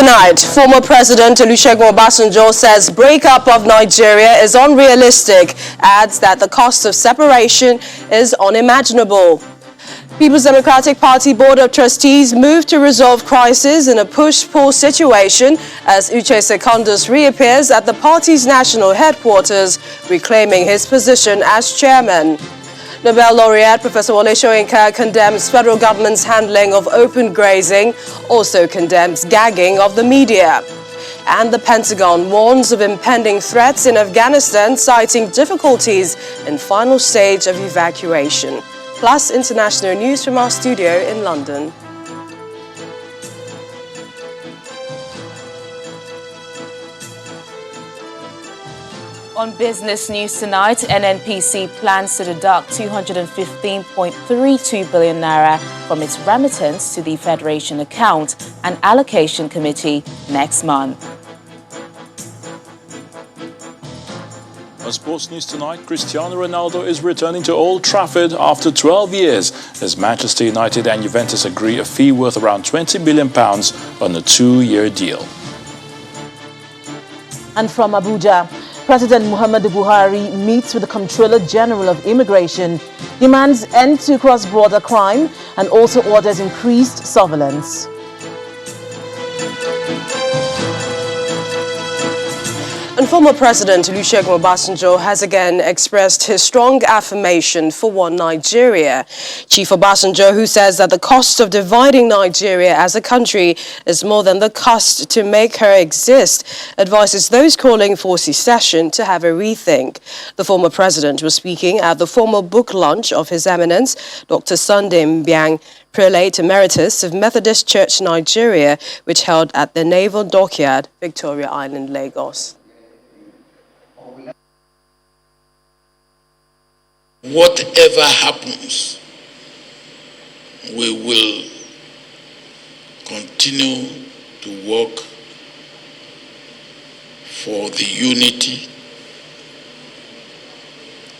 Tonight, former President Olusegunbajo says breakup of Nigeria is unrealistic, adds that the cost of separation is unimaginable. People's Democratic Party Board of Trustees moved to resolve crisis in a push-pull situation as Uche Secondus reappears at the party's national headquarters, reclaiming his position as chairman. Nobel laureate Professor Wale condemns federal government's handling of open grazing, also condemns gagging of the media. And the Pentagon warns of impending threats in Afghanistan, citing difficulties in final stage of evacuation. Plus international news from our studio in London. On business news tonight, NNPC plans to deduct 215.32 billion naira from its remittance to the Federation account and allocation committee next month. On sports news tonight, Cristiano Ronaldo is returning to Old Trafford after 12 years as Manchester United and Juventus agree a fee worth around £20 million on a 2-year deal. And from Abuja, President Muhammadu Buhari meets with the Comptroller General of Immigration, demands end to cross-border crime, and also orders increased surveillance. And former President Olusegunbajo has again expressed his strong affirmation for one Nigeria. Chief Obasanjo, who says that the cost of dividing Nigeria as a country is more than the cost to make her exist, advises those calling for secession to have a rethink. The former president was speaking at the formal book launch of His Eminence, Dr. Sunday Mbiang, Prelate Emeritus of Methodist Church Nigeria, which held at the Naval Dockyard, Victoria Island, Lagos. Whatever happens, we will continue to work for the unity,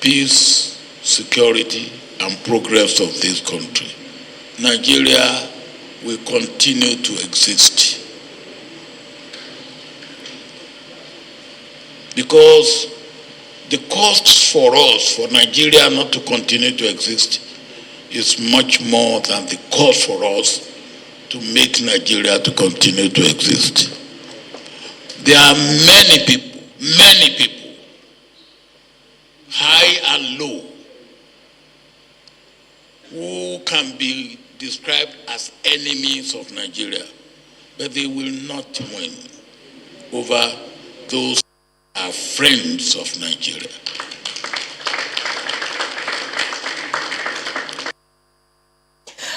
peace, security, and progress of this country. Nigeria will continue to exist because the cost for us, for Nigeria not to continue to exist, is much more than the cost for us to make Nigeria to continue to exist. There are many people, high and low, who can be described as enemies of Nigeria, but they will not win over those who are friends of Nigeria.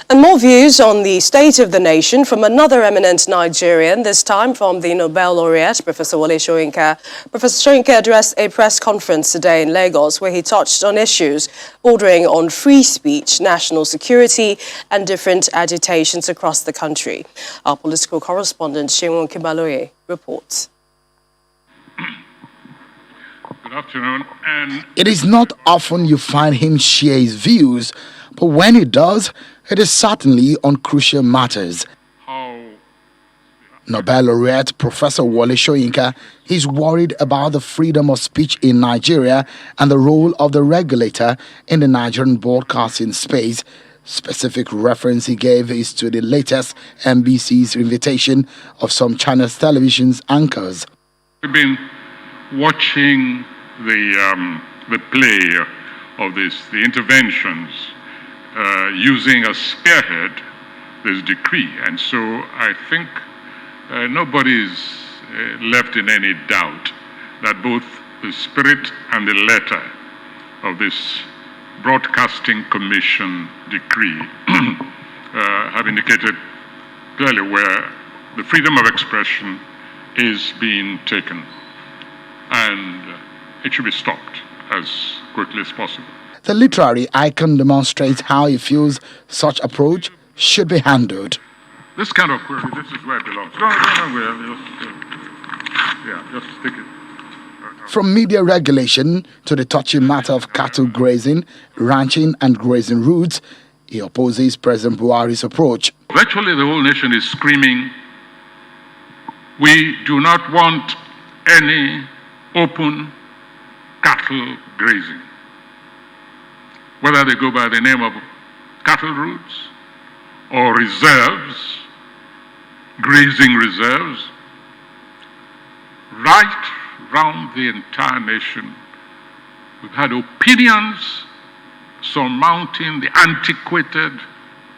And more views on the state of the nation from another eminent Nigerian, this time from the Nobel laureate, Professor Wale. Professor Soyinka addressed a press conference today in Lagos where he touched on issues bordering on free speech, national security, and different agitations across the country. Our political correspondent, Seun Kibaloye, reports. Good afternoon. It is not often you find him share his views, but when he does, it is certainly on crucial matters. Nobel laureate Professor Wale is worried about the freedom of speech in Nigeria and the role of the regulator in the Nigerian broadcasting space. Specific reference he gave is to the latest NBC's invitation of some China's television's anchors. We've been watching the play of the interventions using as spearhead this decree, and so I think nobody is left in any doubt that both the spirit and the letter of this Broadcasting Commission decree have indicated clearly where the freedom of expression is being taken, and it should be stopped as quickly as possible. The literary icon demonstrates how he feels such approach should be handled. This kind of query, this is where it belongs. Just stick it. From media regulation to the touchy matter of cattle grazing, ranching and grazing routes, he opposes President Buhari's approach. Virtually the whole nation is screaming We do not want any open cattle grazing, whether they go by the name of cattle routes or reserves, grazing reserves, right round the entire nation. We've had opinions surmounting the antiquated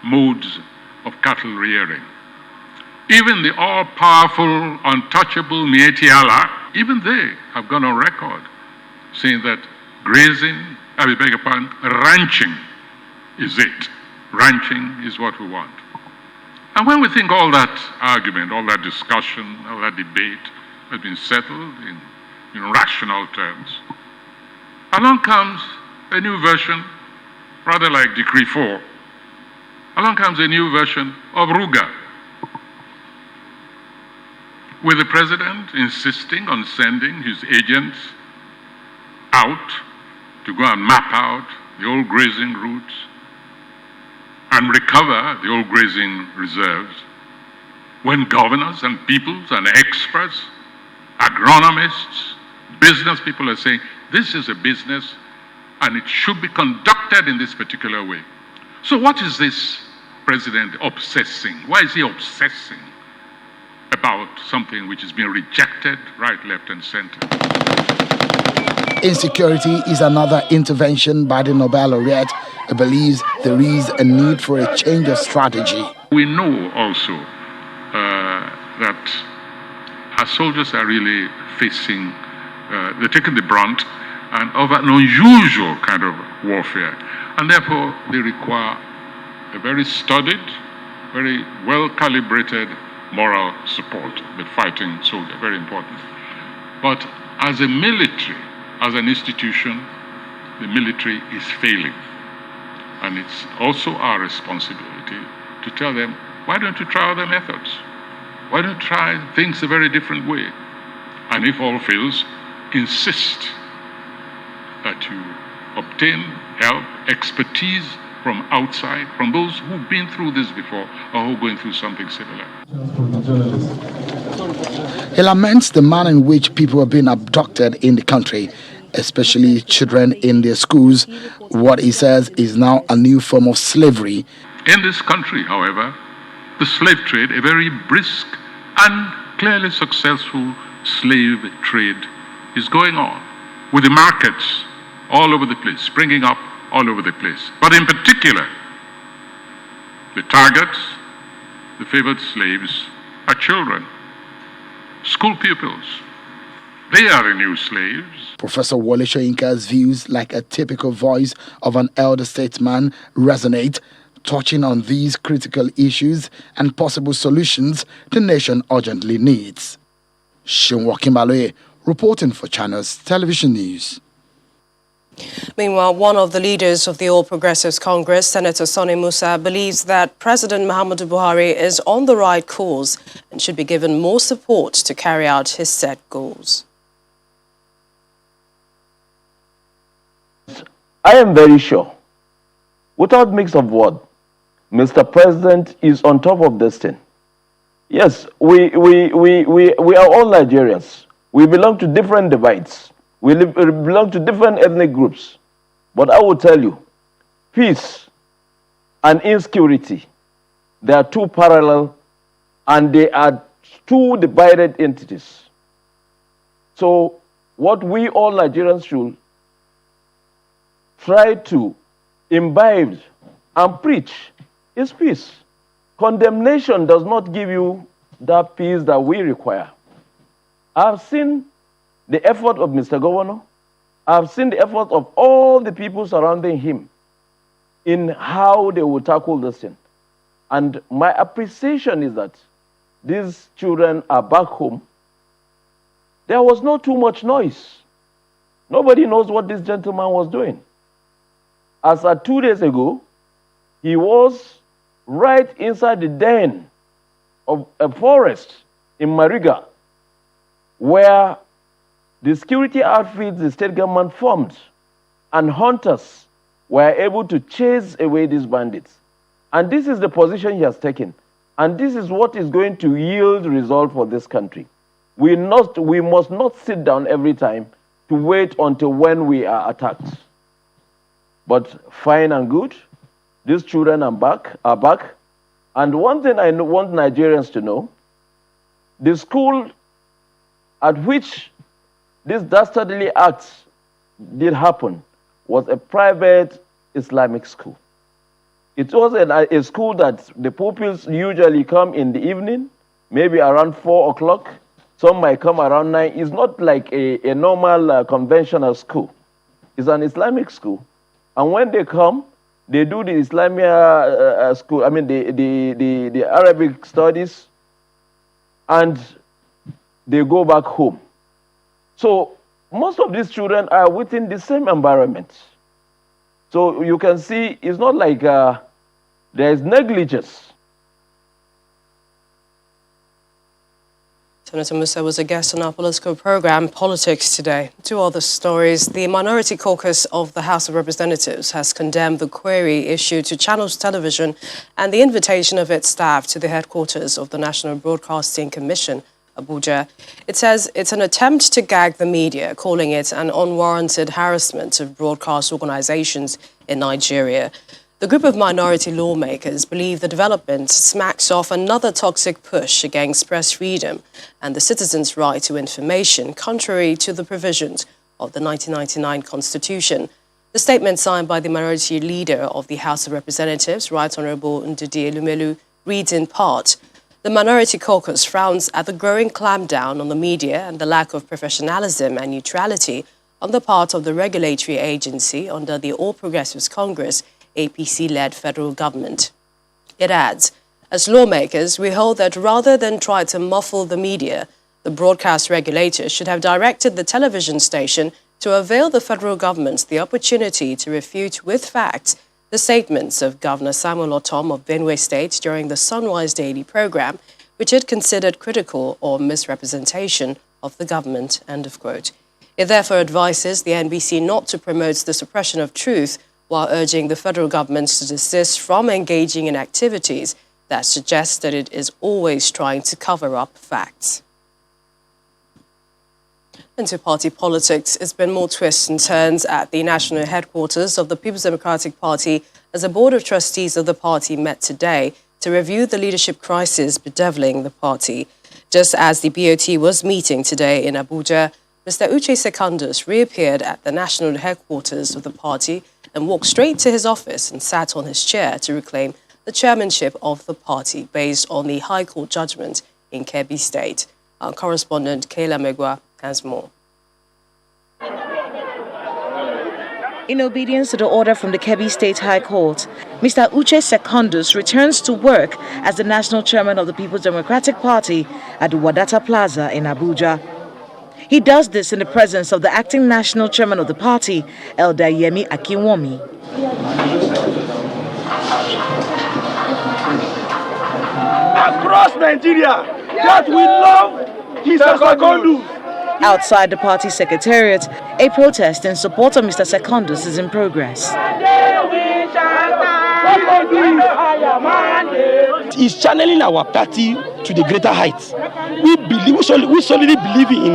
modes of cattle rearing. Even the all-powerful, untouchable Mieti Allah, even they have gone on record saying that ranching is it. Ranching is what we want. And when we think all that argument, all that discussion, all that debate has been settled in rational terms, along comes a new version, rather like Decree 4. Along comes a new version of Ruga, with the president insisting on sending his agents out to go and map out the old grazing routes and recover the old grazing reserves, when governors and peoples and experts, agronomists, business people are saying, this is a business and it should be conducted in this particular way. So what is this president obsessing? Why is he obsessing about something which is being rejected right, left, and center? Insecurity is another intervention by the Nobel laureate, who believes there is a need for a change of strategy. We know also that our soldiers are really facing, they're taking the brunt of an unusual kind of warfare. And therefore, they require a very studied, very well-calibrated moral support. The fighting soldier, very important. But as a military, as an institution, the military is failing. And it's also our responsibility to tell them, why don't you try other methods? Why don't you try things a very different way? And if all fails, insist that you obtain help, expertise from outside, from those who've been through this before or who are going through something similar. He laments the manner in which people are being abducted in the country, especially children in their schools. What he says is now a new form of slavery. In this country, however, the slave trade, a very brisk and clearly successful slave trade, is going on, with the markets all over the place, springing up all over the place. But in particular, the targets, the favored slaves, are children, school pupils. They are the new slaves. Professor Wale views, like a typical voice of an elder statesman, resonate, touching on these critical issues and possible solutions the nation urgently needs. Shinwa Kimbaloye, reporting for Channels Television News. Meanwhile, one of the leaders of the All Progressives Congress, Senator Sen Musa, believes that President Muhammadu Buhari is on the right course and should be given more support to carry out his set goals. I am very sure, without mix of word, Mr. President is on top of this thing. Yes, we are all Nigerians. We belong to different divides. We belong to different ethnic groups. But I will tell you, peace and insecurity, they are two parallel and they are two divided entities. So what we all Nigerians should try to imbibe and preach is peace. Condemnation does not give you that peace that we require. I've seen the effort of Mr. Governor. I've seen the effort of all the people surrounding him in how they will tackle this thing. And my appreciation is that these children are back home. There was not too much noise. Nobody knows what this gentleman was doing. As of 2 days ago, he was right inside the den of a forest in Mariga, where the security outfits the state government formed and hunters were able to chase away these bandits. And this is the position he has taken. And this is what is going to yield result for this country. We must not sit down every time to wait until when we are attacked. But fine and good, these children are back. And one thing I want Nigerians to know, the school at which this dastardly act did happen was a private Islamic school. It was a school that the pupils usually come in the evening, maybe around 4 o'clock. Some might come around 9. It's not like a normal conventional school. It's an Islamic school. And when they come, they do the Islamic school, the Arabic studies, and they go back home. So most of these children are within the same environment. So you can see it's not like there is negligence. Senator Musa was a guest on our political program, Politics Today. Two other stories. The Minority Caucus of the House of Representatives has condemned the query issued to Channels Television and the invitation of its staff to the headquarters of the National Broadcasting Commission, Abuja. It says it's an attempt to gag the media, calling it an unwarranted harassment of broadcast organizations in Nigeria. The group of minority lawmakers believe the development smacks off another toxic push against press freedom and the citizens' right to information, contrary to the provisions of the 1999 Constitution. The statement signed by the minority leader of the House of Representatives, Right Honourable Ndidi Elumelu, reads in part, "The Minority Caucus frowns at the growing clampdown on the media and the lack of professionalism and neutrality on the part of the regulatory agency under the All Progressives Congress APC-led federal government." It adds, "As lawmakers, we hold that rather than try to muffle the media, the broadcast regulator should have directed the television station to avail the federal government the opportunity to refute with facts the statements of Governor Samuel Ortom of Benue State during the Sunrise Daily program, which it considered critical or misrepresentation of the government," end of quote. It therefore advises the NBC not to promote the suppression of truth while urging the federal government to desist from engaging in activities that suggest that it is always trying to cover up facts. Into party politics, it's been more twists and turns at the national headquarters of the People's Democratic Party as a board of trustees of the party met today to review the leadership crisis bedeviling the party. Just as the BOT was meeting today in Abuja, Mr. Uche Secondus reappeared at the national headquarters of the party and walked straight to his office and sat on his chair to reclaim the chairmanship of the party based on the High Court judgment in Kebbi State. Our correspondent, Kayla Megwa, has more. In obedience to the order from the Kebbi State High Court, Mr. Uche Secondus returns to work as the national chairman of the People's Democratic Party at the Wadata Plaza in Abuja. He does this in the presence of the acting national chairman of the party, Elder Yemi Akinwumi. Across Nigeria, that we love Mr. Secondus. Outside the party secretariat, a protest in support of Mr. Secondus is in progress. He's channeling our party to the greater heights. We solidly believe in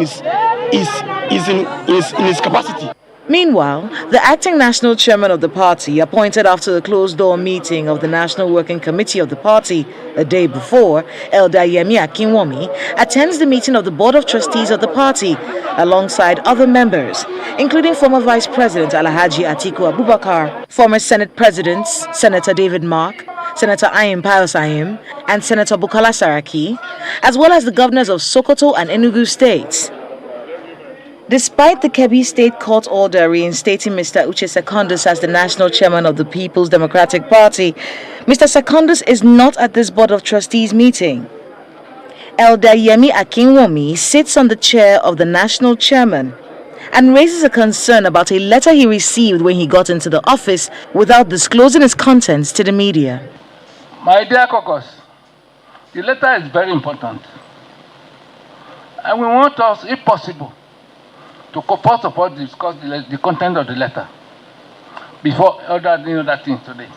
his capacity. Meanwhile, the acting national chairman of the party, appointed after the closed-door meeting of the National Working Committee of the party a day before, Elder Yemi Akinwumi, attends the meeting of the Board of Trustees of the party alongside other members, including former Vice President Alhaji Atiku Abubakar, former Senate Presidents Senator David Mark, Senator Ayim Pius Ayim, and Senator Bukola Saraki, as well as the governors of Sokoto and Enugu states. Despite the Kebbi State Court order reinstating Mr. Uche Secondus as the national chairman of the People's Democratic Party, Mr. Secondus is not at this Board of Trustees meeting. Elder Yemi Akinwumi sits on the chair of the national chairman and raises a concern about a letter he received when he got into the office without disclosing its contents to the media. My dear caucus, the letter is very important. And we want us, if possible, to first of all discuss the content of the letter before doing other things today.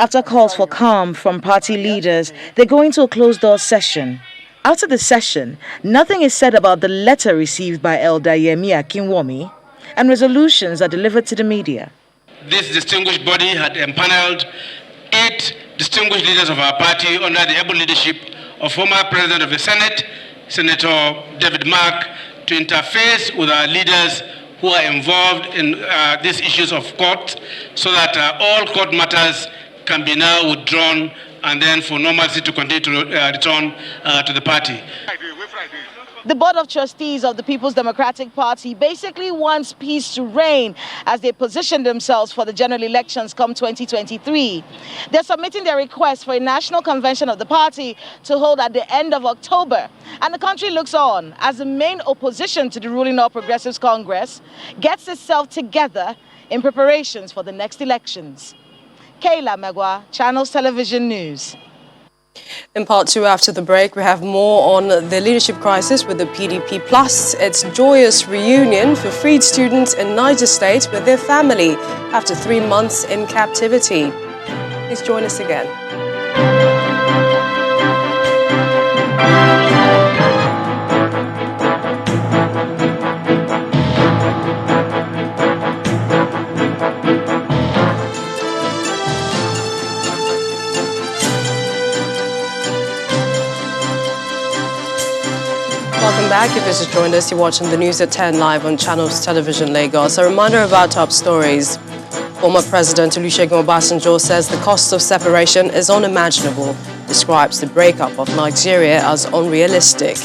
After calls for calm from party leaders, they go into a closed-door session. After the session, nothing is said about the letter received by Elder Yemi Akinwumi, and resolutions are delivered to the media. This distinguished body had empaneled 8 distinguished leaders of our party under the able leadership of former President of the Senate, Senator David Mark, to interface with our leaders who are involved in these issues of court, so that all court matters can be now withdrawn and then for normalcy to continue to return to the party. The Board of Trustees of the People's Democratic Party basically wants peace to reign as they position themselves for the general elections come 2023. They're submitting their request for a national convention of the party to hold at the end of October. And the country looks on as the main opposition to the ruling All Progressives Congress gets itself together in preparations for the next elections. Kayla Megwa, Channels Television News. In part 2, after the break, we have more on the leadership crisis with the PDP, plus its joyous reunion for freed students in Niger State with their family after 3 months in captivity. Please join us again. Welcome back. If you just joined us, you're watching the news at 10 live on Channels Television Lagos. A reminder about top stories. Former President Olusegunbajo says the cost of separation is unimaginable, describes the breakup of Nigeria as unrealistic.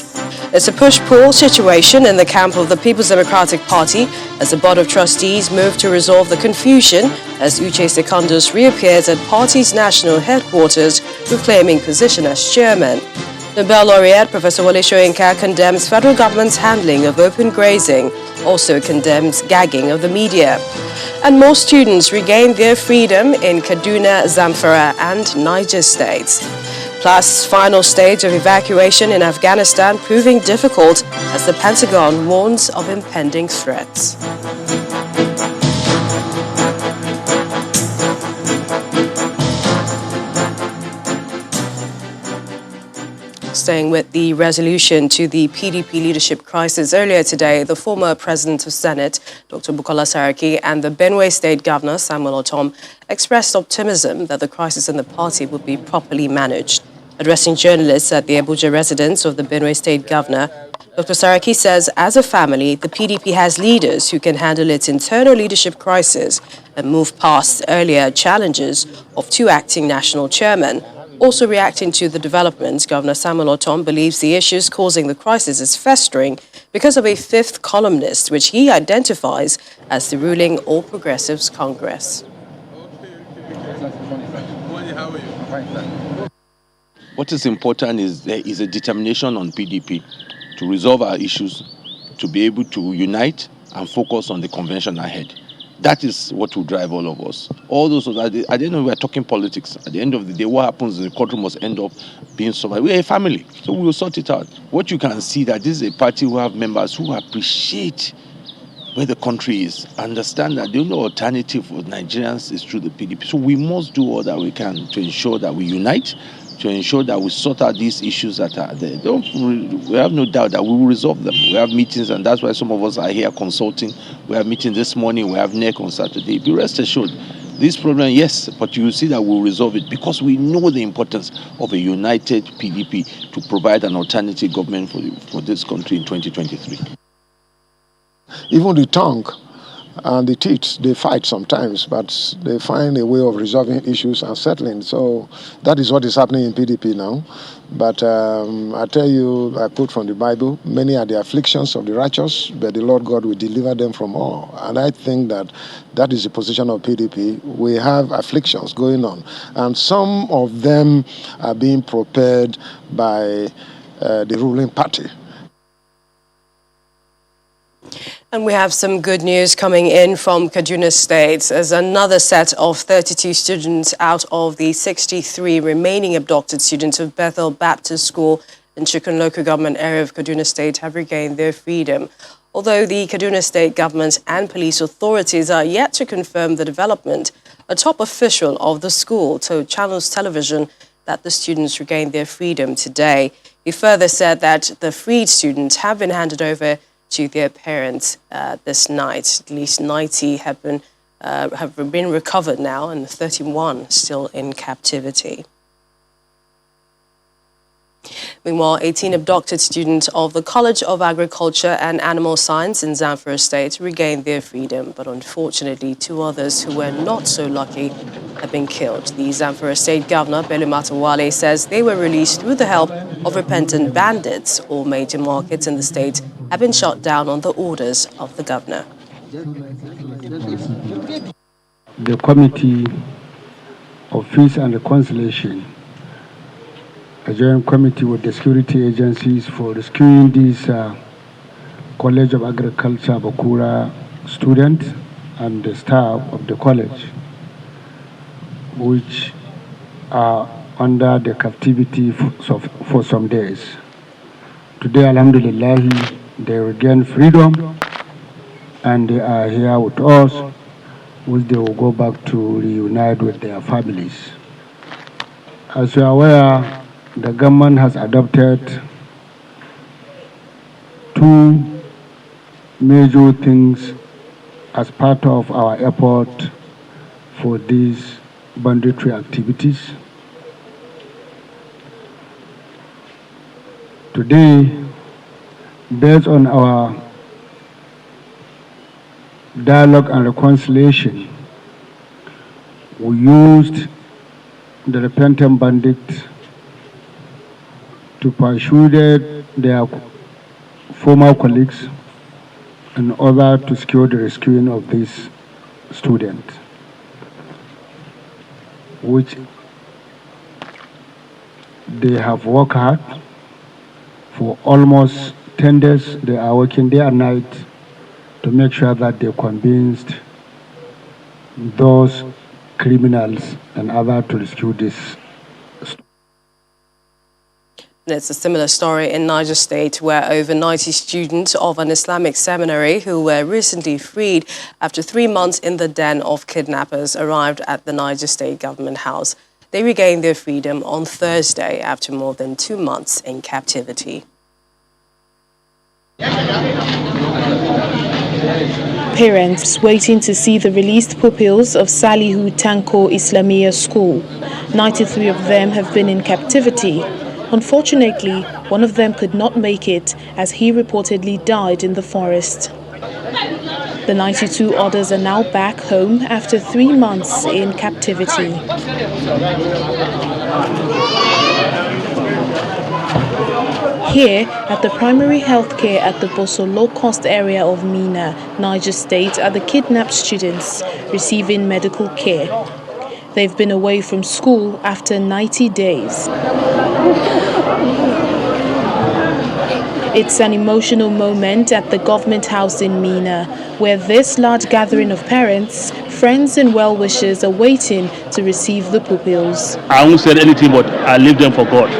It's a push-pull situation in the camp of the People's Democratic Party as the Board of Trustees move to resolve the confusion as Uche Secondus reappears at party's national headquarters, reclaiming position as chairman. Nobel laureate Professor Wale condemns federal government's handling of open grazing, also condemns gagging of the media. And more students regained their freedom in Kaduna, Zamfara and Niger State. Plus, final stage of evacuation in Afghanistan proving difficult as the Pentagon warns of impending threats. Staying with the resolution to the PDP leadership crisis, earlier today, the former President of Senate, Dr. Bukola Saraki, and the Benue State Governor, Samuel Ortom, expressed optimism that the crisis in the party would be properly managed. Addressing journalists at the Abuja residence of the Benue State Governor, Dr. Saraki says, as a family, the PDP has leaders who can handle its internal leadership crisis and move past earlier challenges of 2 acting national chairmen. Also reacting to the developments, Governor Samuel Ortom believes the issues causing the crisis is festering because of a 5th columnist, which he identifies as the ruling All Progressives Congress. What is important is there is a determination on PDP to resolve our issues, to be able to unite and focus on the convention ahead. That is what will drive all of us. All those, at the end of we are talking politics. At the end of the day, what happens in the courtroom must end up being solved. We are a family, so we will sort it out. What you can see that this is a party who have members who appreciate where the country is, understand that the only alternative for Nigerians is through the PDP. So we must do all that we can to ensure that we unite, to ensure that we sort out these issues that are there. We have no doubt that we will resolve them. We have meetings, and that's why some of us are here consulting. We have meetings this morning, we have NEC on Saturday. Be rest assured, this problem, yes, but you will see that we'll resolve it because we know the importance of a united PDP to provide an alternative government for this country in 2023. Even the tongue and the teeth, they fight sometimes, but they find a way of resolving issues and settling. So that is what is happening in PDP now. But I tell you, I quote from the Bible, many are the afflictions of the righteous, but the Lord God will deliver them from all. And I think that that is the position of PDP. We have afflictions going on, and some of them are being prepared by the ruling party. And we have some good news coming in from Kano State as another set of 32 students out of the 63 remaining abducted students of Bethel Baptist School in Chikun local government area of Kano State have regained their freedom. Although the Kano State government and police authorities are yet to confirm the development, A top official of the school told Channels Television that the students regained their freedom today. He further said that the freed students have been handed over to their parents this night. At least 90 have been recovered now, and 31 still in captivity. Meanwhile, 18 abducted students of the College of Agriculture and Animal Science in Zamfara State regained their freedom, but unfortunately 2 others who were not so lucky have been killed. The Zamfara State Governor, Wale, says they were released through the help of repentant bandits. All major markets in the state have been shut down on the orders of the governor. The Committee of Peace and Reconciliation, a joint committee with the security agencies for rescuing these College of Agriculture Bakura students and the staff of the college, which are under the captivity for some days. Today, alhamdulillah, they regain freedom and they are here with us, which they will go back to reunite with their families. As you are aware, the government has adopted 2 major things as part of our effort for these banditry activities. Today, based on our dialogue and reconciliation, we used the repentant bandits to pursue their former colleagues in order to secure the rescuing of this student, which they have worked hard for almost 10 days. They are working day and night to make sure that they convinced those criminals and others to rescue this student. It's a similar story in Niger State, where over 90 students of an Islamic seminary who were recently freed after 3 months in the den of kidnappers arrived at the Niger State government house. They regained their freedom on Thursday after more than 2 months in captivity. Parents waiting to see the released pupils of Salihu Tanko Islamia School. 93 of them have been in captivity. Unfortunately, one of them could not make it as he reportedly died in the forest. The 92 others are now back home after 3 months in captivity. Here, at the primary health care at the Boso low-cost area of Mina, Niger State, are the kidnapped students receiving medical care. They've been away from school after 90 days. It's an emotional moment at the government house in Mina, where this large gathering of parents, friends and well-wishers are waiting to receive the pupils. I won't say anything, but I leave them for God.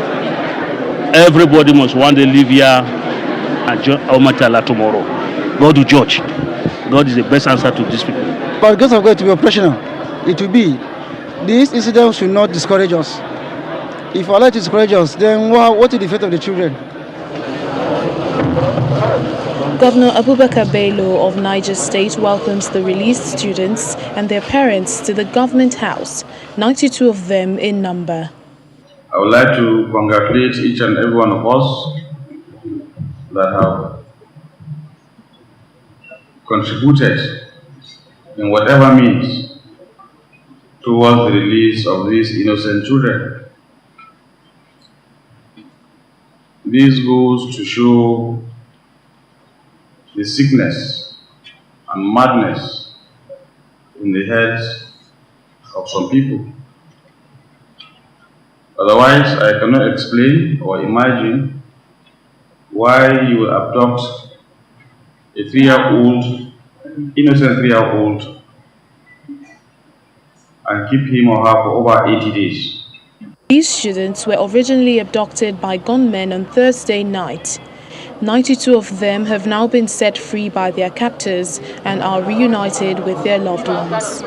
Everybody must one day live here and judge Almighty Allah tomorrow. God will judge. God is the best answer to these people. But because of God to be operational, it will be. This incident should not discourage us. If Allah to discourage us, then what is the fate of the children? Governor Abubakar Bello of Niger State welcomes the released students and their parents to the government house, 92 of them in number. I would like to congratulate each and every one of us that have contributed in whatever means towards the release of these innocent children. This goes to show the sickness and madness in the heads of some people. Otherwise, I cannot explain or imagine why you will abduct a 3-year-old, innocent 3-year-old, and keep him or her for over 80 days. These students were originally abducted by gunmen on Thursday night. 92 of them have now been set free by their captors and are reunited with their loved ones.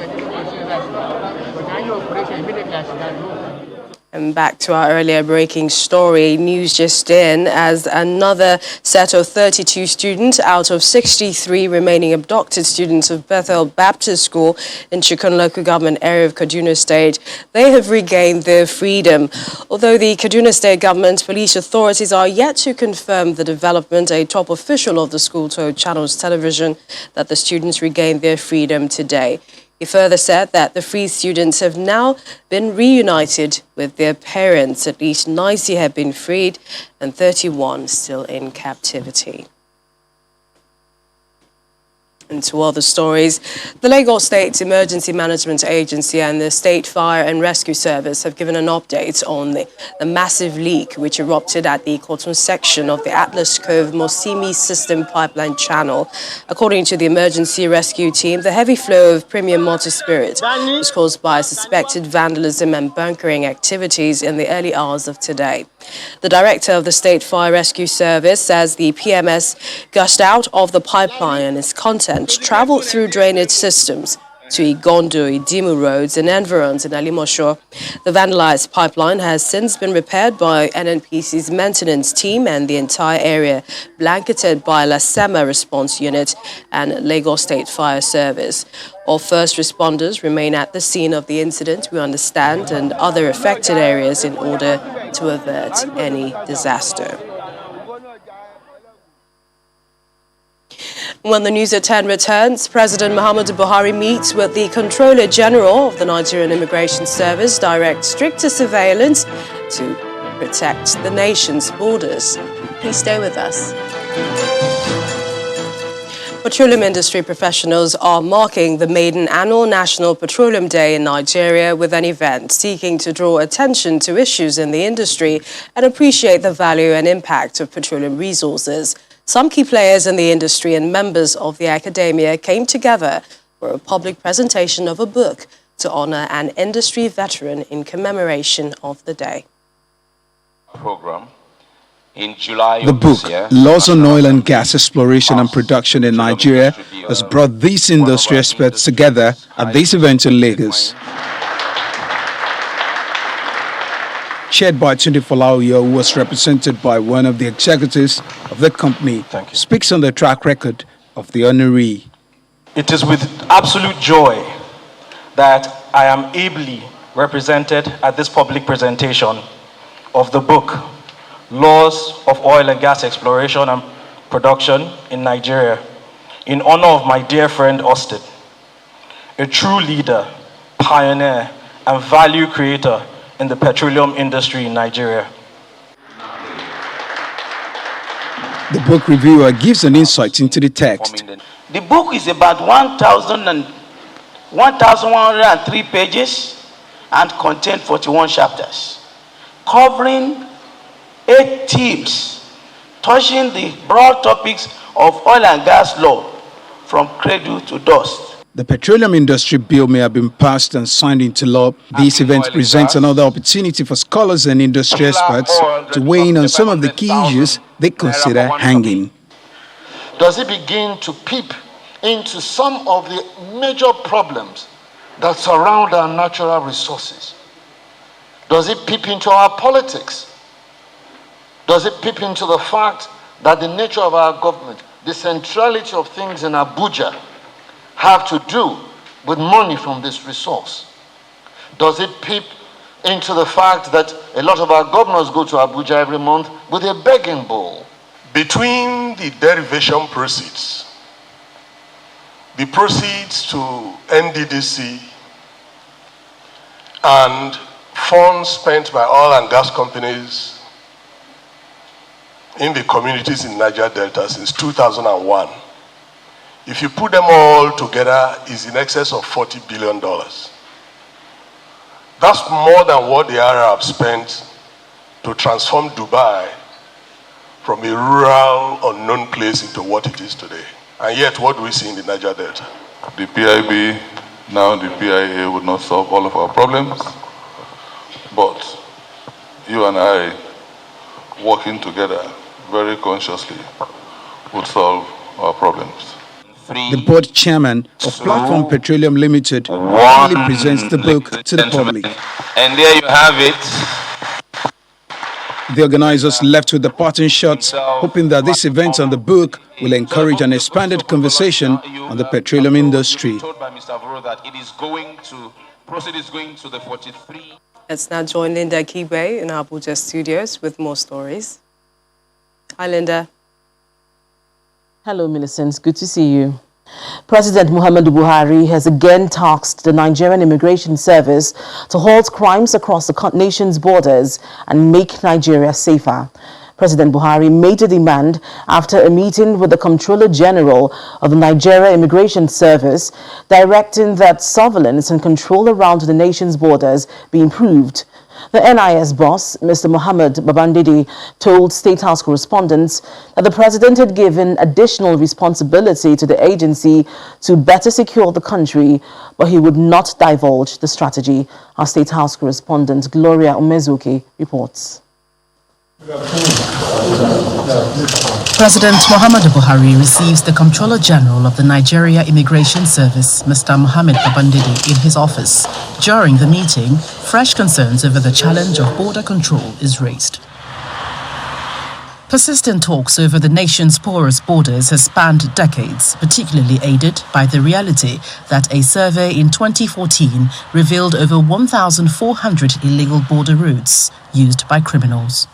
And back to our earlier breaking story, news just in, as another set of 32 students out of 63 remaining abducted students of Bethel Baptist School in Chikun local government area of Kano State, they have regained their freedom. Although the Kano State government police authorities are yet to confirm the development, a top official of the school told Channels Television that the students regained their freedom today. He further said that the freed students have now been reunited with their parents. At least 90 have been freed and 31 still in captivity. And to other stories, the Niger State Emergency Management Agency and the State Fire and Rescue Service have given an update on the massive leak which erupted at the Cotton section of the Atlas Cove Mosimi System Pipeline Channel. According to the emergency rescue team, the heavy flow of premium motor spirit was caused by suspected vandalism and bunkering activities in the early hours of today. The director of the State Fire Rescue Service says the PMS gushed out of the pipeline and its contents traveled through drainage systems to Igondo, Idimu roads and environs in Alimosho. The vandalized pipeline has since been repaired by NNPC's maintenance team and the entire area blanketed by LASEMA response unit and Lagos State Fire Service. All first responders remain at the scene of the incident, we understand, and other affected areas in order to avert any disaster. When the News at 10 returns, President Muhammadu Buhari meets with the Controller General of the Nigerian Immigration Service, directs stricter surveillance to protect the nation's borders. Please stay with us. Petroleum industry professionals are marking the maiden annual National Petroleum Day in Nigeria with an event seeking to draw attention to issues in the industry and appreciate the value and impact of petroleum resources. Some key players in the industry and members of the academia came together for a public presentation of a book to honor an industry veteran in commemoration of the day. Program. In July the book, Laws on Oil and Gas Exploration and Production in Nigeria, has brought these industry experts together at this event in Lagos. Chaired by Tunde Folawiyo, who was represented by one of the executives of the company, speaks on the track record of the honoree. It is with absolute joy that I am ably represented at this public presentation of the book, Laws of Oil and Gas Exploration and Production in Nigeria, in honor of my dear friend Austin, a true leader, pioneer, and value creator in the petroleum industry in Nigeria. The book reviewer gives an insight into the text. The book is about 1,103 pages and contains 41 chapters, covering 8 themes, touching the broad topics of oil and gas law from cradle to dust. The petroleum industry bill may have been passed and signed into law. This event presents another opportunity for scholars and industry experts to weigh in on some of the key issues they consider hanging. Does it begin to peep into some of the major problems that surround our natural resources? Does it peep into our politics? Does it peep into the fact that the nature of our government, the centrality of things in Abuja, have to do with money from this resource? Does it peep into the fact that a lot of our governors go to Abuja every month with a begging bowl? Between the derivation proceeds, the proceeds to NDDC, and funds spent by oil and gas companies in the communities in Niger Delta since 2001, if you put them all together, is in excess of $40 billion. That's more than what the Arabs spent to transform Dubai from a rural, unknown place into what it is today. And yet, what do we see in the Niger Delta? The PIB, now the PIA, would not solve all of our problems, but you and I, working together very consciously, would solve our problems. The board chairman of Platform Petroleum Limited finally presents the book to the public. And there you have it. The organizers left with the parting shots, hoping that this event on the book will encourage an expanded conversation on the petroleum industry. Told by Mr. Avuro that it is going to, proceed is going to the 43. Let's now join Linda Kigbe in our Abuja studios with more stories. Hi, Linda. Hello, Millicent. Good to see you. President Muhammadu Buhari has again tasked the Nigerian Immigration Service to halt crimes across the nation's borders and make Nigeria safer. President Buhari made a demand after a meeting with the Comptroller General of the Nigeria Immigration Service, directing that surveillance and control around the nation's borders be improved. The NIS boss, Mr. Mohammed Babandidi, told State House correspondents that the president had given additional responsibility to the agency to better secure the country, but he would not divulge the strategy. Our State House correspondent, Gloria Umezuki, reports. President Muhammadu Buhari receives the Comptroller General of the Nigeria Immigration Service, Mr. Mohammed Babandidi, in his office. During the meeting, fresh concerns over the challenge of border control is raised. Persistent talks over the nation's porous borders has spanned decades, particularly aided by the reality that a survey in 2014 revealed over 1,400 illegal border routes used by criminals.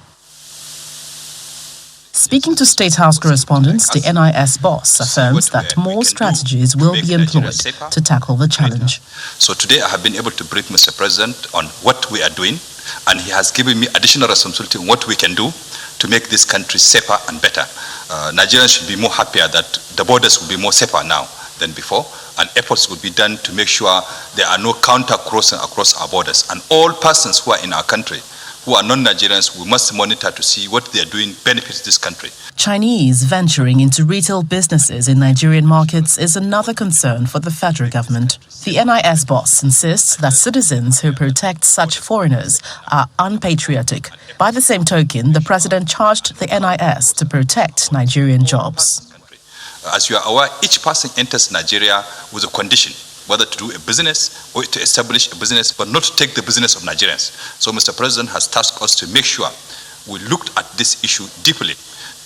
Speaking to State House correspondents, the NIS boss affirms that more strategies will be employed to tackle the challenge. So today I have been able to brief Mr. President on what we are doing, and he has given me additional responsibility on what we can do to make this country safer and better. Nigerians should be more happier that the borders will be more safer now than before, and efforts will be done to make sure there are no counter-crossing across our borders. And all persons who are in our country who are non-Nigerians, we must monitor to see what they are doing benefits this country. Chinese venturing into retail businesses in Nigerian markets is another concern for the federal government. The NIS boss insists that citizens who protect such foreigners are unpatriotic. By the same token, the president charged the NIS to protect Nigerian jobs. As you are aware, each person enters Nigeria with a condition, whether to do a business or to establish a business, but not to take the business of Nigerians. So Mr. President has tasked us to make sure we looked at this issue deeply,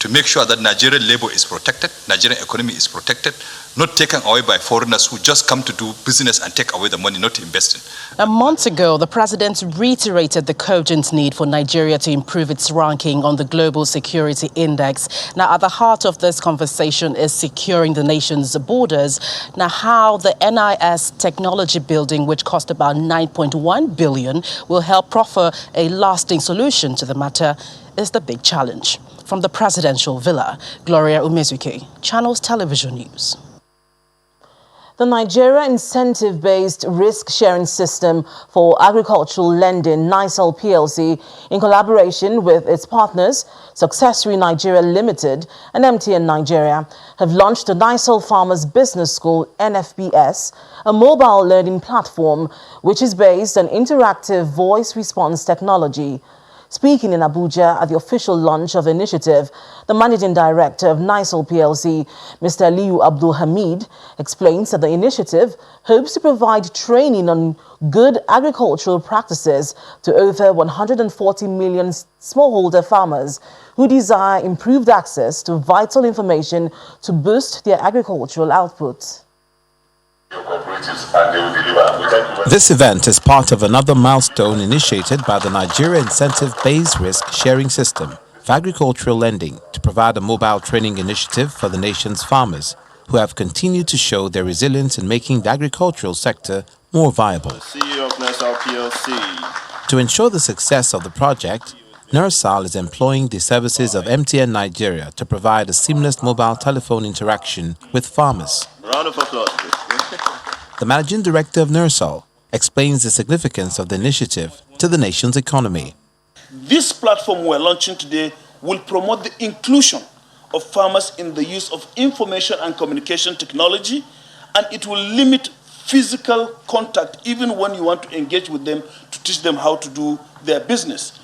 to make sure that Nigerian labor is protected, Nigerian economy is protected, not taken away by foreigners who just come to do business and take away the money, not to invest in. A month ago, the president reiterated the cogent need for Nigeria to improve its ranking on the Global Security Index. Now, at the heart of this conversation is securing the nation's borders. Now, how the NIS technology building, which cost about 9.1 billion, will help proffer a lasting solution to the matter is the big challenge. From the presidential villa, Gloria Umezuki, Channels Television News. The Nigeria Incentive-Based Risk-Sharing System for Agricultural Lending, NISAL PLC, in collaboration with its partners, Successory Nigeria Limited and MTN Nigeria, have launched the NISAL Farmers Business School, NFPS, a mobile learning platform which is based on interactive voice response technology. Speaking in Abuja at the official launch of the initiative, the managing director of NISAL PLC, Mr. Aliyu Abdul Hamid, explains that the initiative hopes to provide training on good agricultural practices to over 140 million smallholder farmers who desire improved access to vital information to boost their agricultural output. This event is part of another milestone initiated by the Nigeria Incentive-Based Risk-Sharing System for Agricultural Lending to provide a mobile training initiative for the nation's farmers who have continued to show their resilience in making the agricultural sector more viable. CEO of NISAL PLC. To ensure the success of the project, NIRSAL is employing the services of MTN Nigeria to provide a seamless mobile telephone interaction with farmers. Round of applause, please. The managing director of NIRSAL explains the significance of the initiative to the nation's economy. This platform we're launching today will promote the inclusion of farmers in the use of information and communication technology, and it will limit physical contact even when you want to engage with them to teach them how to do their business.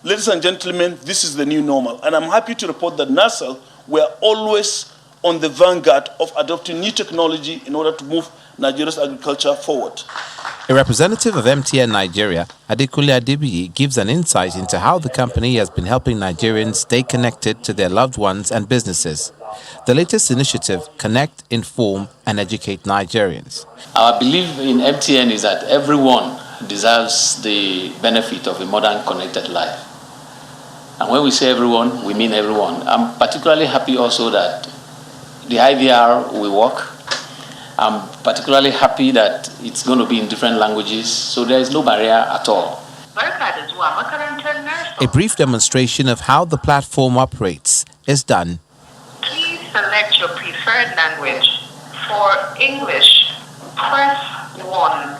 Ladies and gentlemen, this is the new normal, and I'm happy to report that NISAL, we're always on the vanguard of adopting new technology in order to move Nigeria's agriculture forward. A representative of MTN Nigeria, Adekunle Adebiyi, gives an insight into how the company has been helping Nigerians stay connected to their loved ones and businesses. The latest initiative, Connect, Inform and Educate Nigerians. Our belief in MTN is that everyone deserves the benefit of a modern connected life. And when we say everyone, we mean everyone. I'm particularly happy also that the IVR will work. I'm particularly happy that it's going to be in different languages, so there is no barrier at all. A brief demonstration of how the platform operates is done. Please select your preferred language. For English, press 1.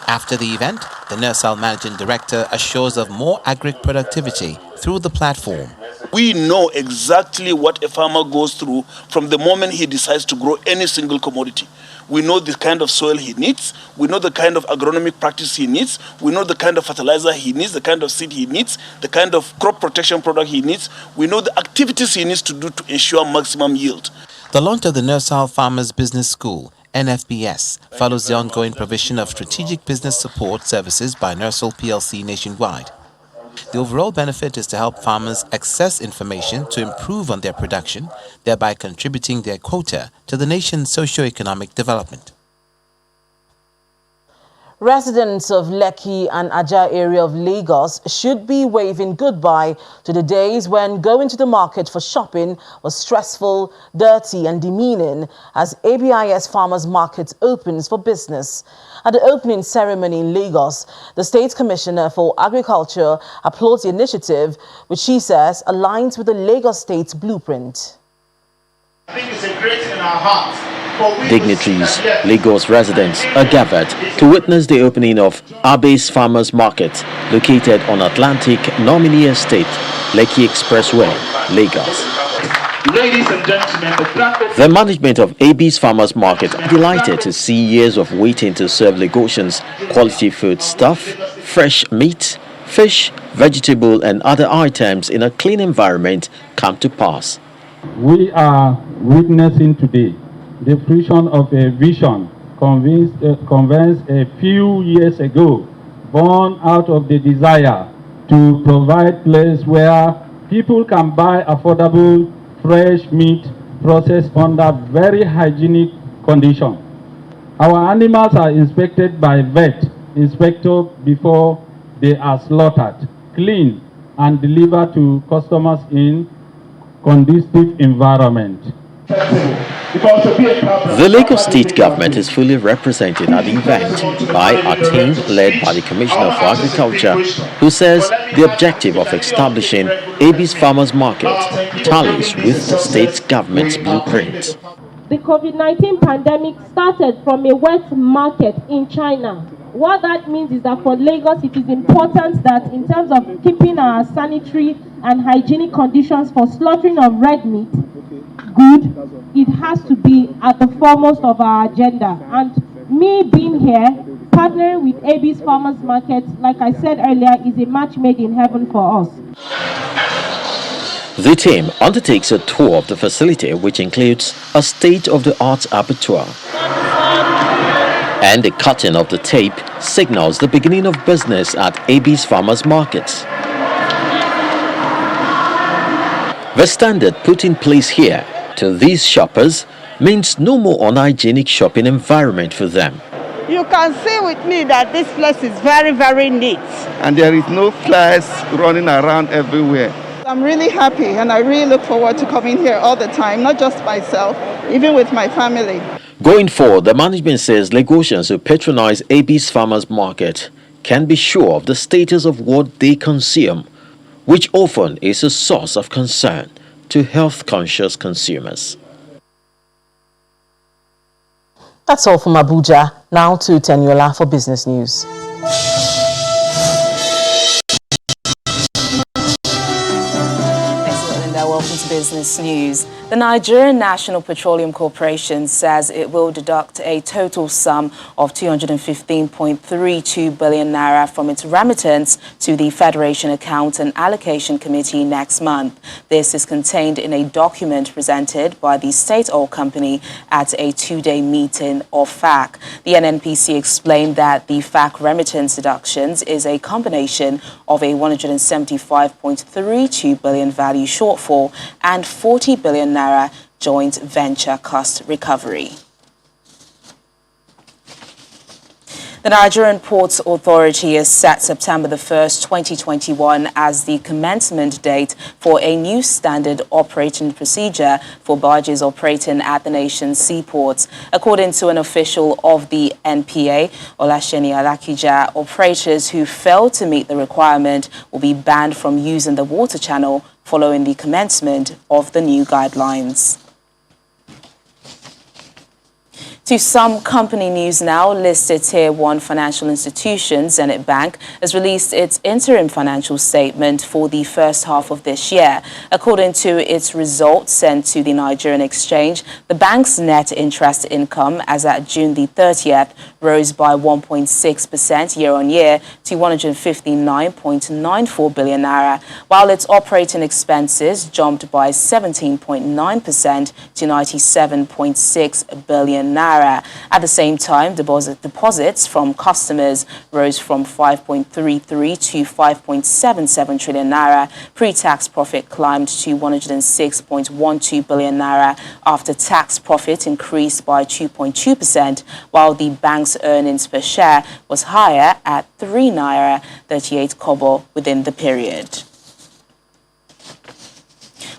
After the event, the NERSAL Managing Director assures of more agric productivity through the platform. We know exactly what a farmer goes through from the moment he decides to grow any single commodity. We know the kind of soil he needs. We know the kind of agronomic practice he needs. We know the kind of fertilizer he needs, the kind of seed he needs, the kind of crop protection product he needs. We know the activities he needs to do to ensure maximum yield. The launch of the NERSAL Farmers Business School, NFPS, follows the ongoing provision of strategic business support services by NERSAL PLC nationwide. The overall benefit is to help farmers access information to improve on their production, thereby contributing their quota to the nation's socio-economic development. Residents of Lekki and Ajah area of Lagos should be waving goodbye to the days when going to the market for shopping was stressful, dirty and demeaning as ABIS Farmers Market opens for business. At the opening ceremony in Lagos, the State Commissioner for Agriculture applauds the initiative, which she says aligns with the Lagos State's blueprint. I think it's a great in our hearts. Dignitaries, Lagos residents are gathered to witness the opening of Abe's Farmers Market, located on Atlantic Nominee Estate, Lekki Expressway, Lagos. Ladies and gentlemen, the management of AB's Farmers Market are delighted to see years of waiting to serve Lagosians quality food stuff, fresh meat, fish, vegetable and other items in a clean environment come to pass. We are witnessing today the fruition of a vision convinced a few years ago, born out of the desire to provide place where people can buy affordable fresh meat processed under very hygienic conditions. Our animals are inspected by vet inspector before they are slaughtered, cleaned and delivered to customers in conducive environment. The Lagos State government is fully represented at the event by a team led by the Commissioner for Agriculture, who says the objective of establishing AB's Farmers Market tallies with the state government's blueprint. The COVID-19 pandemic started from a wet market in China. What that means is that for Lagos, it is important that in terms of keeping our sanitary and hygienic conditions for slaughtering of red meat good, it has to be at the foremost of our agenda. And me being here, partnering with AB's Farmers Market, like I said earlier, is a match made in heaven for us. The team undertakes a tour of the facility, which includes a state-of-the-art abattoir. And the cutting of the tape signals the beginning of business at AB's Farmers Markets. The standard put in place here to these shoppers means no more unhygienic shopping environment for them. You can see with me that this place is very, very neat. And there is no flies running around everywhere. I'm really happy and I really look forward to coming here all the time, not just myself, even with my family. Going forward, the management says Lagosians who patronize AB's Farmers Market can be sure of the status of what they consume, which often is a source of concern to health-conscious consumers. That's all from Abuja. Now to Teniola for business news. Excellent, Linda. Welcome to business news. The Nigerian National Petroleum Corporation says it will deduct a total sum of 215.32 billion naira from its remittance to the Federation Account and Allocation Committee next month. This is contained in a document presented by the state oil company at a two-day meeting of FAC. The NNPC explained that the FAC remittance deductions is a combination of a 175.32 billion value shortfall and 40 billion naira joint venture cost recovery. The Nigerian Ports Authority has set September the 1st, 2021 as the commencement date for a new standard operating procedure for barges operating at the nation's seaports. According to an official of the NPA, Olusegunbajo, operators who fail to meet the requirement will be banned from using the water channel following the commencement of the new guidelines. To some company news now, listed Tier 1 financial institution, Zenith Bank, has released its interim financial statement for the first half of this year. According to its results sent to the Nigerian exchange, the bank's net interest income as at June the 30th rose by 1.6% year-on-year to 159.94 billion naira, while its operating expenses jumped by 17.9% to 97.6 billion naira. At the same time, deposits from customers rose from 5.33 to 5.77 trillion naira. Pre-tax profit climbed to 106.12 billion naira. After-tax profit increased by 2.2%, while the bank's earnings per share was higher at 3 naira 38 kobo within the period.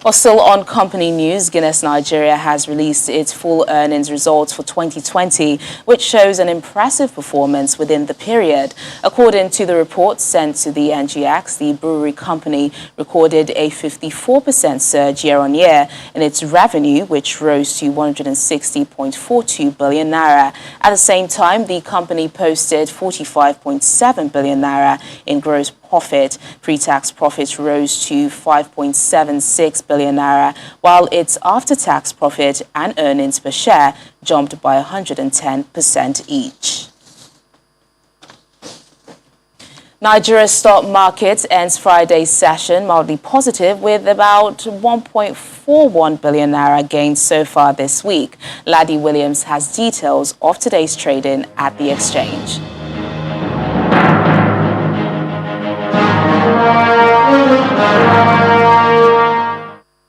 Well, still on company news, Guinness Nigeria has released its full earnings results for 2020, which shows an impressive performance within the period. According to the report sent to the NGX, the brewery company recorded a 54% surge year-on-year in its revenue, which rose to 160.42 billion naira. At the same time, the company posted 45.7 billion naira in gross profit. Pre-tax profit rose to 5.76 billion naira, while its after-tax profit and earnings per share jumped by 110% each. Nigeria's stock market ends Friday's session mildly positive with about 1.41 billion naira gains so far this week. Ladi Williams has details of today's trading at the exchange.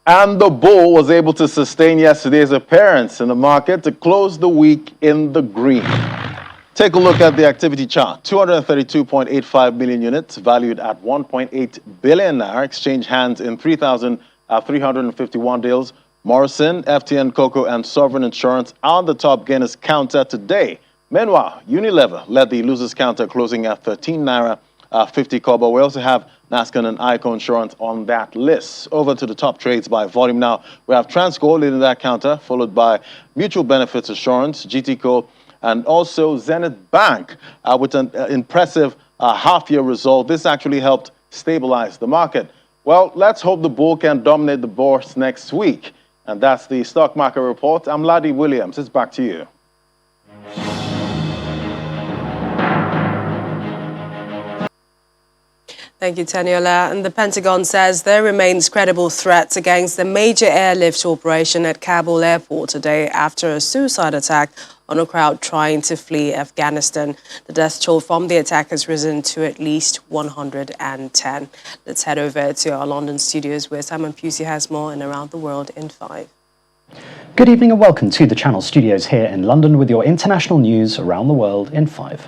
And the bull was able to sustain yesterday's appearance in the market to close the week in the green. Take a look at the activity chart. 232.85 million units valued at 1.8 billion naira exchange hands in 3,351 deals. Morrison, FTN Cocoa, and Sovereign Insurance are the top gainers counter today. Meanwhile, Unilever led the losers counter, closing at 13 naira 50 kobo. We also have Nascon and ICO Insurance on that list. Over to the top trades by volume now. We have Transco leading that counter, followed by Mutual Benefits Assurance, GTCO, and also Zenith Bank with an impressive half-year result. This actually helped stabilize the market. Well, let's hope the bull can dominate the bourse next week. And that's the stock market report. I'm Ladi Williams. It's back to you. Thank you, Taniola. And the Pentagon says there remains credible threats against the major airlift operation at Kabul airport today after a suicide attack on a crowd trying to flee Afghanistan. The death toll from the attack has risen to at least 110. Let's head over to our London studios where Simon Pusey has more and around the world in 5. Good evening and welcome to the Channel Studios here in London with your international news around the world in 5.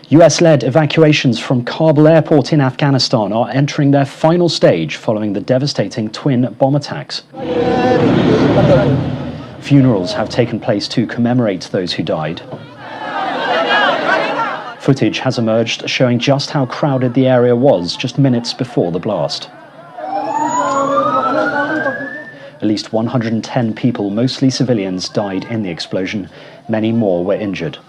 US-led evacuations from Kabul airport in Afghanistan are entering their final stage following the devastating twin bomb attacks. Funerals have taken place to commemorate those who died. Footage has emerged showing just how crowded the area was just minutes before the blast. At least 110 people, mostly civilians, died in the explosion. Many more were injured.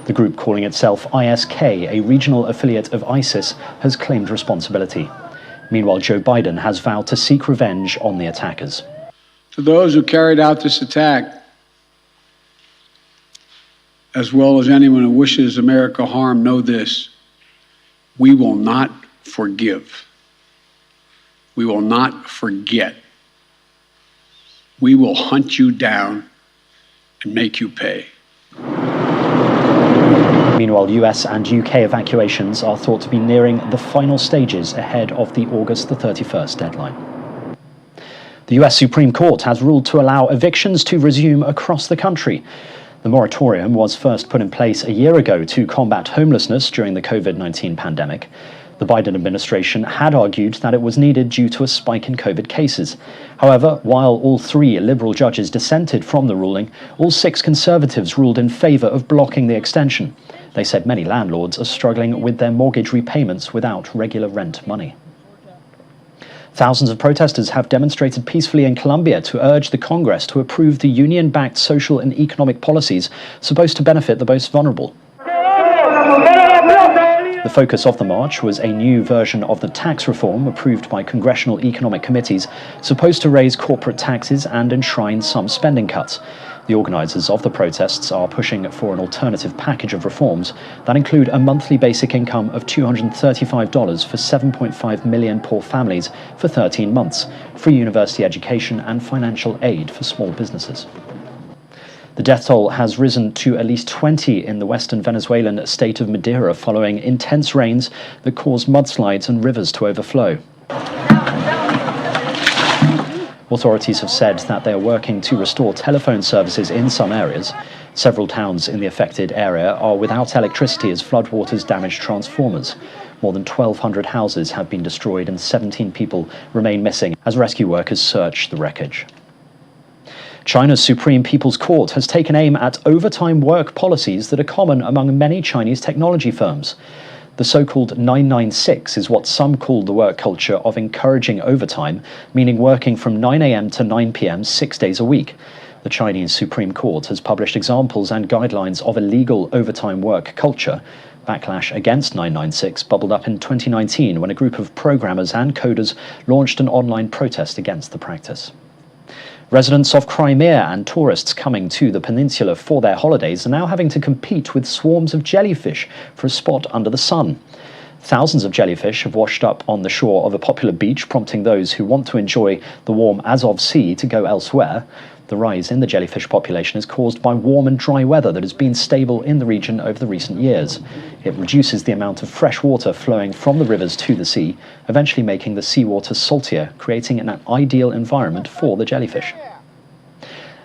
The group calling itself ISK, a regional affiliate of ISIS, has claimed responsibility. Meanwhile, Joe Biden has vowed to seek revenge on the attackers. To those who carried out this attack, as well as anyone who wishes America harm, know this: we will not forgive. We will not forget. We will hunt you down and make you pay. Meanwhile, US and UK evacuations are thought to be nearing the final stages ahead of the August the 31st deadline. The US Supreme Court has ruled to allow evictions to resume across the country. The moratorium was first put in place a year ago to combat homelessness during the COVID-19 pandemic. The Biden administration had argued that it was needed due to a spike in COVID cases. However, while all 3 liberal judges dissented from the ruling, all 6 conservatives ruled in favor of blocking the extension. They said many landlords are struggling with their mortgage repayments without regular rent money. Thousands of protesters have demonstrated peacefully in Colombia to urge the Congress to approve the union-backed social and economic policies supposed to benefit the most vulnerable. The focus of the march was a new version of the tax reform approved by congressional economic committees, supposed to raise corporate taxes and enshrine some spending cuts. The organisers of the protests are pushing for an alternative package of reforms that include a monthly basic income of $235 for 7.5 million poor families for 13 months, free university education and financial aid for small businesses. The death toll has risen to at least 20 in the western Venezuelan state of Madeira following intense rains that caused mudslides and rivers to overflow. Authorities have said that they are working to restore telephone services in some areas. Several towns in the affected area are without electricity as floodwaters damaged transformers. More than 1,200 houses have been destroyed and 17 people remain missing as rescue workers search the wreckage. China's Supreme People's Court has taken aim at overtime work policies that are common among many Chinese technology firms. The so-called 996 is what some call the work culture of encouraging overtime, meaning working from 9 a.m. to 9 p.m. 6 days a week. The Chinese Supreme Court has published examples and guidelines of illegal overtime work culture. Backlash against 996 bubbled up in 2019 when a group of programmers and coders launched an online protest against the practice. Residents of Crimea and tourists coming to the peninsula for their holidays are now having to compete with swarms of jellyfish for a spot under the sun. Thousands of jellyfish have washed up on the shore of a popular beach, prompting those who want to enjoy the warm Azov Sea to go elsewhere. The rise in the jellyfish population is caused by warm and dry weather that has been stable in the region over the recent years. It reduces the amount of fresh water flowing from the rivers to the sea, eventually making the seawater saltier, creating an ideal environment for the jellyfish.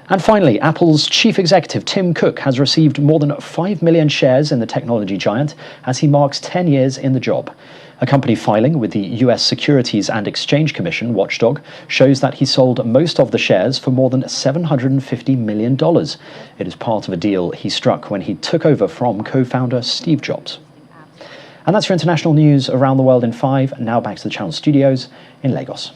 And finally, Apple's chief executive Tim Cook has received more than 5 million shares in the technology giant as he marks 10 years in the job. A company filing with the US Securities and Exchange Commission, watchdog, shows that he sold most of the shares for more than $750 million. It is part of a deal he struck when he took over from co-founder Steve Jobs. And that's your international news around the world in 5. Now back to the Channel Studios in Lagos.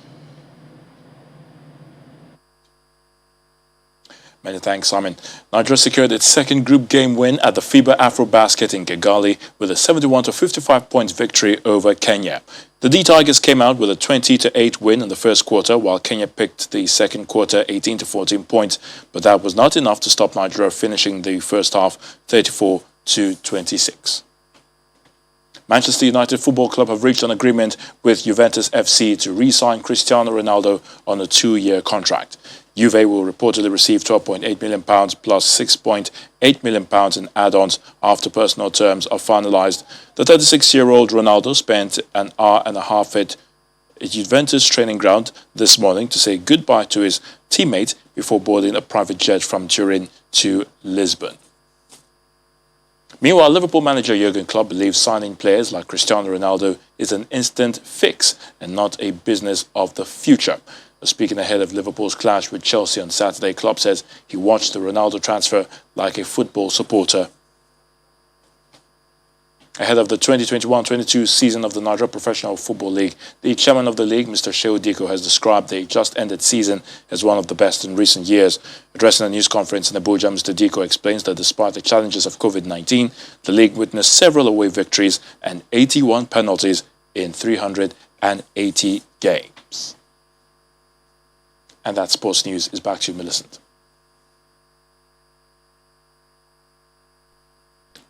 Many thanks, Simon. Nigeria secured its second group game win at the FIBA Afrobasket in Kigali with a 71-55 points victory over Kenya. The D Tigers came out with a 20-8 win in the first quarter, while Kenya picked the second quarter 18-14 points, but that was not enough to stop Nigeria finishing the first half 34-26. Manchester United Football Club have reached an agreement with Juventus FC to re-sign Cristiano Ronaldo on a 2-year contract. Juve will reportedly receive £12.8 million plus £6.8 million in add-ons after personal terms are finalised. The 36-year-old Ronaldo spent an hour and a half at a Juventus training ground this morning to say goodbye to his teammate before boarding a private jet from Turin to Lisbon. Meanwhile, Liverpool manager Jurgen Klopp believes signing players like Cristiano Ronaldo is an instant fix and not a business of the future. Speaking ahead of Liverpool's clash with Chelsea on Saturday, Klopp says he watched the Ronaldo transfer like a football supporter. Ahead of the 2021-22 season of the Niger Professional Football League, the chairman of the league, Mr. Shehu Diko, has described the just-ended season as one of the best in recent years. Addressing a news conference in Abuja, Mr. Diko explains that despite the challenges of COVID-19, the league witnessed several away victories and 81 penalties in 380 2080 Games. And that sports news is back to you, Millicent.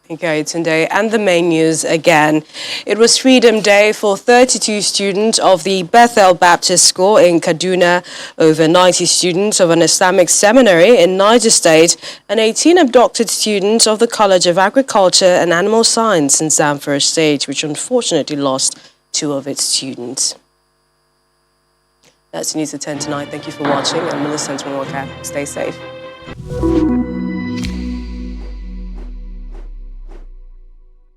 Okay, today and the main news again. It was Freedom Day for 32 students of the Bethel Baptist School in Kaduna, over 90 students of an Islamic seminary in Niger State, and 18 abducted students of the College of Agriculture and Animal Science in Zamfara State, which unfortunately lost 2 of its students. That's News at 10 tonight. Thank you for watching. I'm Millicent Mwaka. Stay safe.